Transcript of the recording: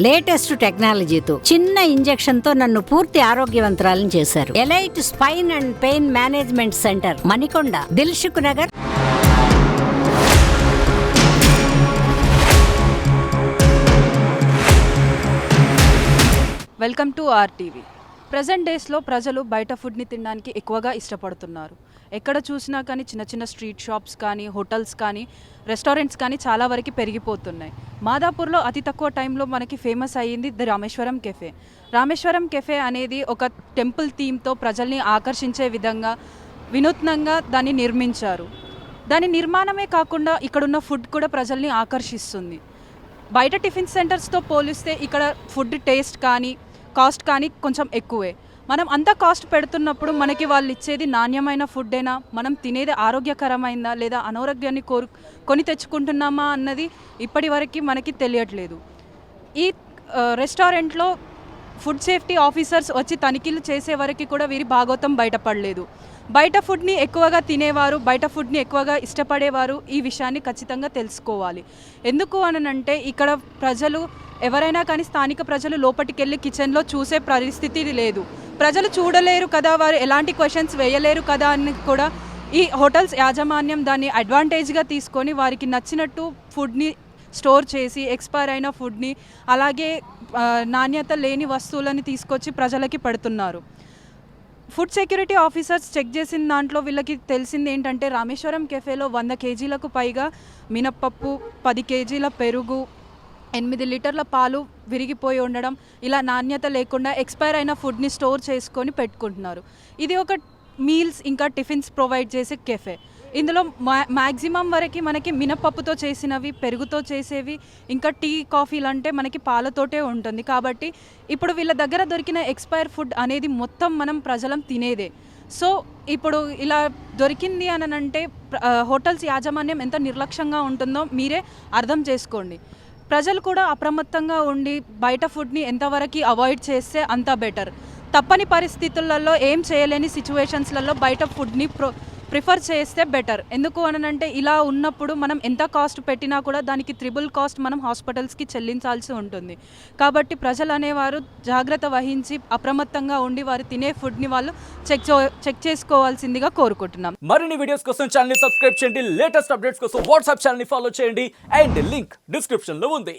Latest టెక్నాలజీతో చిన్న injection తో నన్ను పూర్తి ఆరోగ్యవంతురాలను చేశారు. Elite spine and pain management centre, Manikonda, Dilsukh Nagar. Welcome to RTV. Present డేస్లో ప్రజలు బయట ఫుడ్ని తినడానికి ఎక్కువగా ఇష్టపడుతున్నారు. ఎక్కడ చూసినా కానీ చిన్న చిన్న స్ట్రీట్ షాప్స్ కానీ, హోటల్స్ కానీ, రెస్టారెంట్స్ కానీ చాలా వరకు పెరిగిపోతున్నాయి. మాదాపూర్లో అతి తక్కువ టైంలో మనకి ఫేమస్ అయ్యింది the Rameswaram cafe. Rameswaram cafe అనేది ఒక టెంపుల్ థీమ్తో ప్రజల్ని ఆకర్షించే విధంగా వినూత్నంగా దాన్ని నిర్మించారు. దాని నిర్మాణమే కాకుండా ఇక్కడున్న ఫుడ్ కూడా ప్రజల్ని ఆకర్షిస్తుంది. బయట టిఫిన్ సెంటర్స్తో పోలిస్తే ఇక్కడ ఫుడ్ టేస్ట్ కానీ కాస్ట్ కానీ కొంచెం ఎక్కువే. మనం అంత కాస్ట్ పెడుతున్నప్పుడు మనకి వాళ్ళు ఇచ్చేది నాణ్యమైన ఫుడ్డేనా, మనం తినేది ఆరోగ్యకరమైందా లేదా అనారోగ్యాన్ని కొని తెచ్చుకుంటున్నామా అన్నది ఇప్పటి వరకు మనకి తెలియట్లేదు. ఈ రెస్టారెంట్లో ఫుడ్ సేఫ్టీ ఆఫీసర్స్ వచ్చి తనిఖీలు చేసే వరకు కూడా వీరి భాగోతం బయటపడలేదు. బయట ఫుడ్ని ఎక్కువగా తినేవారు, బయట ఫుడ్ని ఎక్కువగా ఇష్టపడేవారు ఈ విషయాన్ని ఖచ్చితంగా తెలుసుకోవాలి. ఎందుకు అనంటే ఇక్కడ ప్రజలు ఎవరైనా కానీ స్థానిక ప్రజలు లోపలికి వెళ్ళి కిచెన్లో చూసే పరిస్థితి లేదు. ప్రజలు చూడలేరు కదా, వారు ఎలాంటి క్వశ్చన్స్ వేయలేరు కదా అని కూడా ఈ హోటల్స్ యాజమాన్యం దాన్ని అడ్వాంటేజ్గా తీసుకొని వారికి నచ్చినట్టు ఫుడ్ని స్టోర్ చేసి ఎక్స్పైర్ అయిన ఫుడ్ని అలాగే నాణ్యత లేని వస్తువులని తీసుకొచ్చి ప్రజలకి పెడుతున్నారు. ఫుడ్ సెక్యూరిటీ ఆఫీసర్స్ చెక్ చేసిన దాంట్లో వీళ్ళకి తెలిసింది ఏంటంటే రామేశ్వరం కెఫేలో 100 కేజీలకు పైగా మినప్పప్పు, 10 కేజీల పెరుగు, 8 లీటర్ల పాలు విరిగిపోయి ఉండడం, ఇలా నాణ్యత లేకుండా ఎక్స్పైర్ అయిన ఫుడ్ని స్టోర్ చేసుకొని పెట్టుకుంటున్నారు. ఇది ఒక మీల్స్ ఇంకా టిఫిన్స్ ప్రొవైడ్ చేసే కెఫే. ఇందులో మ్యాక్సిమం వరకు మనకి మినపప్పుతో చేసినవి, పెరుగుతో చేసేవి, ఇంకా టీ కాఫీలు అంటే మనకి పాలతోటే ఉంటుంది. కాబట్టి ఇప్పుడు వీళ్ళ దగ్గర దొరికిన ఎక్స్పైర్ ఫుడ్ అనేది మొత్తం మనం ప్రజలం తినేదే. సో ఇప్పుడు ఇలా దొరికింది అని అంటే హోటల్స్ యాజమాన్యం ఎంత నిర్లక్ష్యంగా ఉంటుందో మీరే అర్థం చేసుకోండి. ప్రజలు కూడా అప్రమత్తంగా ఉండి బయట ఫుడ్ని ఎంతవరకు అవాయిడ్ చేస్తే అంత బెటర్. తప్పని పరిస్థితులలో ఏం చేయలేని సిచ్యువేషన్స్లలో బయట ఫుడ్ని ప్రిఫర్ చేస్తే బెటర్. ఎందుకు అనంటే ఇలా ఉన్నప్పుడు మనం ఎంత కాస్ట్ పెట్టినా కూడా దానికి త్రిబుల్ కాస్ట్ మనం హాస్పిటల్స్కి చెల్లించాల్సి ఉంటుంది. కాబట్టి ప్రజలు అనేవారు జాగ్రత్త వహించి అప్రమత్తంగా ఉండి వారు తినే ఫుడ్ని వాళ్ళు చెక్ చేసుకోవాల్సిందిగా కోరుకుంటున్నాం. మరిన్ని వీడియోస్ కోసం ఛానల్ ని సబ్స్క్రైబ్ చేయండి. లేటెస్ట్ అప్డేట్స్ కోసం వాట్సాప్ ఛానల్ ని ఫాలో చేయండి. అండ్ లింక్ డిస్క్రిప్షన్ లో ఉంది.